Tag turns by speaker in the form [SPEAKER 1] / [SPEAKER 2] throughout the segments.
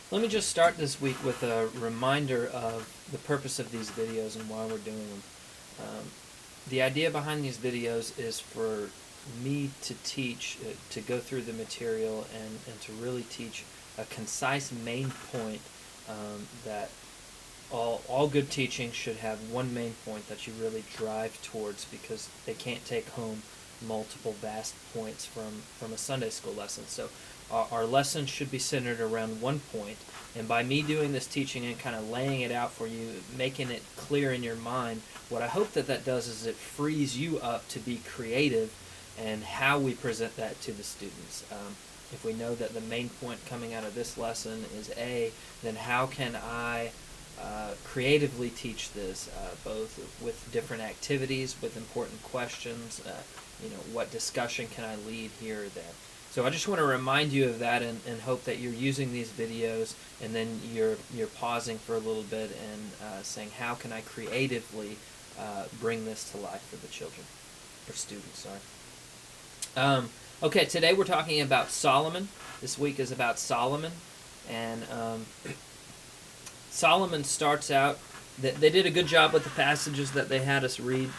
[SPEAKER 1] Let me just start this week with a reminder of the purpose of these videos and why we're doing them. The idea behind these videos is for me to teach, to go through the material and to really teach a concise main point that all good teaching should have one main point that you really drive towards, because they can't take home multiple vast points from a Sunday school lesson. So our lesson should be centered around one point, and by me doing this teaching and kind of laying it out for you, making it clear in your mind, what I hope that does is it frees you up to be creative and how we present that to the students. If we know that the main point coming out of this lesson is A, then how can I creatively teach this, both with different activities, with important questions, what discussion can I lead here or there. So I just want to remind you of that and hope that you're using these videos and then you're pausing for a little bit and saying, how can I creatively bring this to life for the children, or students, sorry. Okay, today we're talking about Solomon. This week is about Solomon, and Solomon starts out, they did a good job with the passages that they had us read.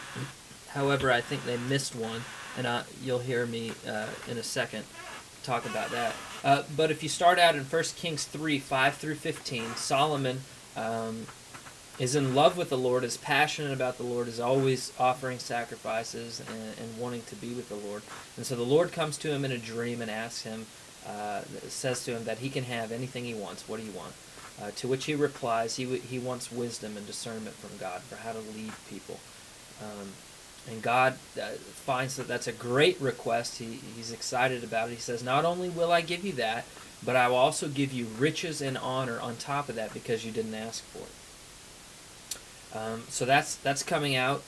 [SPEAKER 1] However, I think they missed one, and you'll hear me in a second talk about that. But if you start out in 1 Kings 3, 5 through 15, Solomon is in love with the Lord, is passionate about the Lord, is always offering sacrifices and wanting to be with the Lord. And so the Lord comes to him in a dream and asks him, says to him that he can have anything he wants. What do you want? To which he replies, he wants wisdom and discernment from God for how to lead people. And God finds that that's a great request. He's excited about it. He says, not only will I give you that, but I will also give you riches and honor on top of that because you didn't ask for it. So that's coming out.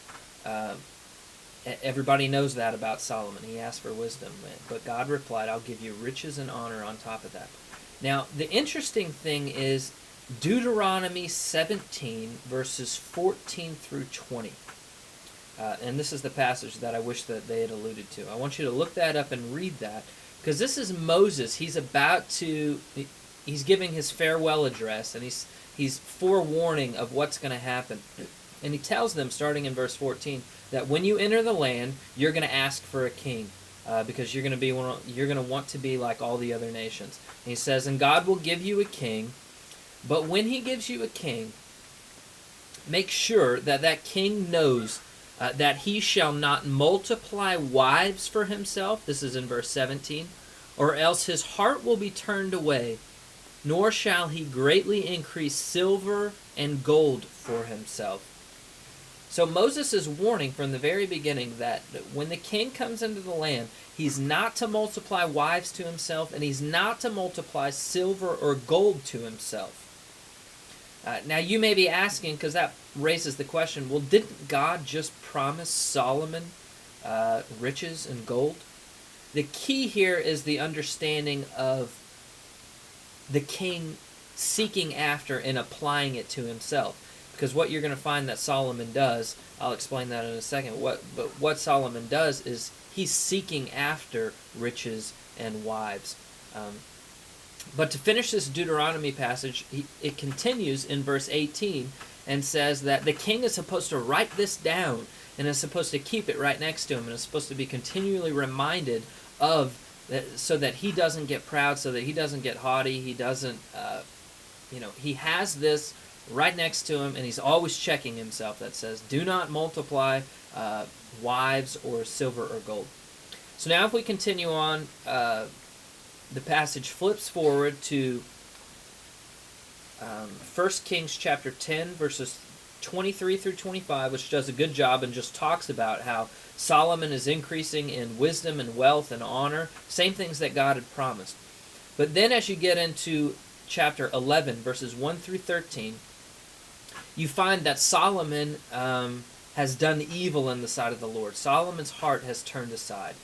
[SPEAKER 1] Everybody knows that about Solomon. He asked for wisdom, but God replied, I'll give you riches and honor on top of that. Now, the interesting thing is Deuteronomy 17, verses 14 through 20. And this is the passage that I wish that they had alluded to. I want you to look that up and read that, because this is Moses. He's giving his farewell address, and he's forewarning of what's going to happen. And he tells them, starting in verse 14, that when you enter the land, you're going to ask for a king. Because you're going to want to be like all the other nations. And he says, and God will give you a king, but when he gives you a king, make sure that that king knows that he shall not multiply wives for himself. This is in verse 17. Or else his heart will be turned away, nor shall he greatly increase silver and gold for himself. So Moses is warning from the very beginning that when the king comes into the land, he's not to multiply wives to himself, and he's not to multiply silver or gold to himself. Now you may be asking, because that raises the question, well, didn't God just promise Solomon riches and gold? The key here is the understanding of the king seeking after and applying it to himself. Because what you're going to find that Solomon does, I'll explain that in a second, but what Solomon does is he's seeking after riches and wives. But to finish this Deuteronomy passage, it continues in verse 18 and says that the king is supposed to write this down and is supposed to keep it right next to him and is supposed to be continually reminded of that, so that he doesn't get proud, so that he doesn't get haughty, he doesn't, he has this right next to him, and he's always checking himself that says, do not multiply wives or silver or gold. So now if we continue on, the passage flips forward to 1 Kings chapter 10, verses 23 through 25, which does a good job and just talks about how Solomon is increasing in wisdom and wealth and honor, same things that God had promised. But then as you get into chapter 11, verses 1 through 13, you find that Solomon has done evil in the sight of the Lord. Solomon's heart has turned aside.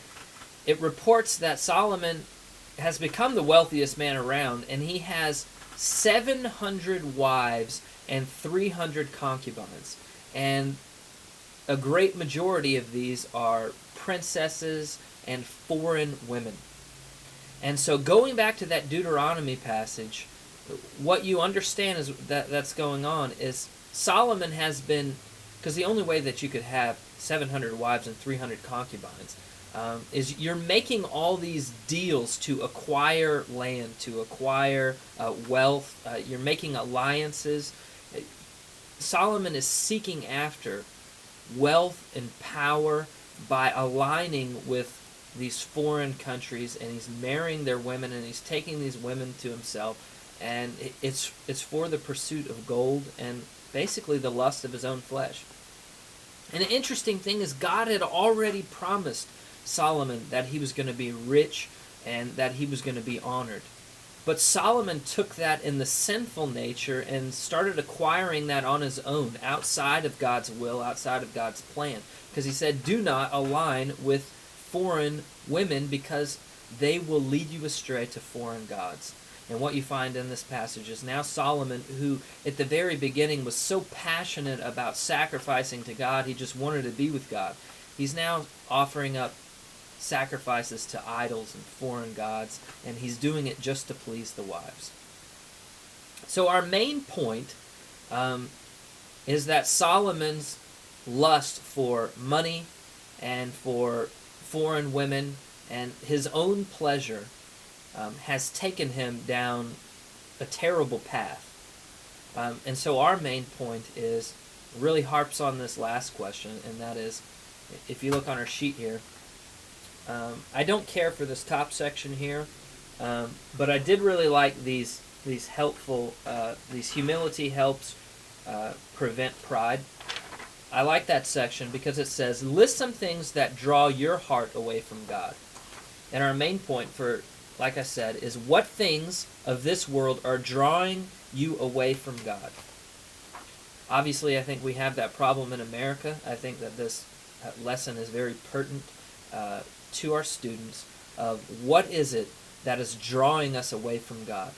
[SPEAKER 1] It reports that Solomon has become the wealthiest man around, and he has 700 wives and 300 concubines. And a great majority of these are princesses and foreign women. And so going back to that Deuteronomy passage, what you understand is that's going on is Solomon has been, because the only way that you could have 700 wives and 300 concubines is you're making all these deals to acquire land, to acquire wealth. You're making alliances. Solomon is seeking after wealth and power by aligning with these foreign countries, and he's marrying their women, and he's taking these women to himself, and it's for the pursuit of gold and basically the lust of his own flesh. And the interesting thing is God had already promised Solomon that he was going to be rich and that he was going to be honored. But Solomon took that in the sinful nature and started acquiring that on his own, outside of God's will, outside of God's plan. Because he said, do not align with foreign women because they will lead you astray to foreign gods. And what you find in this passage is now Solomon, who at the very beginning was so passionate about sacrificing to God, he just wanted to be with God. He's now offering up sacrifices to idols and foreign gods, and he's doing it just to please the wives. So our main point is that Solomon's lust for money and for foreign women and his own pleasure has taken him down a terrible path. And so our main point is really harps on this last question, and that is, if you look on our sheet here, I don't care for this top section here, but I did really like these helpful, these humility helps prevent pride. I like that section because it says, list some things that draw your heart away from God. And our main point for, like I said, is what things of this world are drawing you away from God. Obviously, I think we have that problem in America. I think that this lesson is very pertinent to our students of what is it that is drawing us away from God.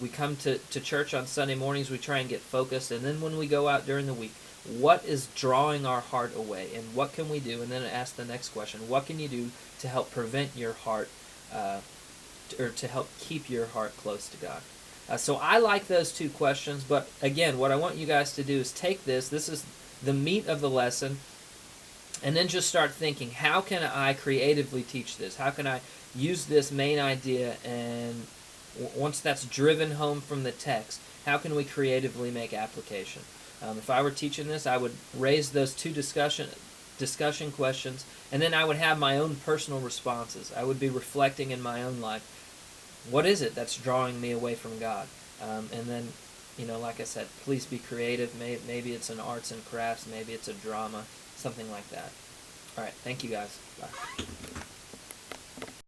[SPEAKER 1] We come to church on Sunday mornings, we try and get focused, and then when we go out during the week, what is drawing our heart away, and what can we do? And then ask the next question, what can you do to help prevent your heart, or to help keep your heart close to God? So I like those two questions, but again, what I want you guys to do is take this is the meat of the lesson, and then just start thinking, how can I creatively teach this? How can I use this main idea, and once that's driven home from the text, how can we creatively make application? If I were teaching this, I would raise those two discussion questions, and then I would have my own personal responses. I would be reflecting in my own life. What is it that's drawing me away from God? And then, like I said, please be creative. Maybe it's an arts and crafts. Maybe it's a drama, something like that. All right. Thank you, guys. Bye.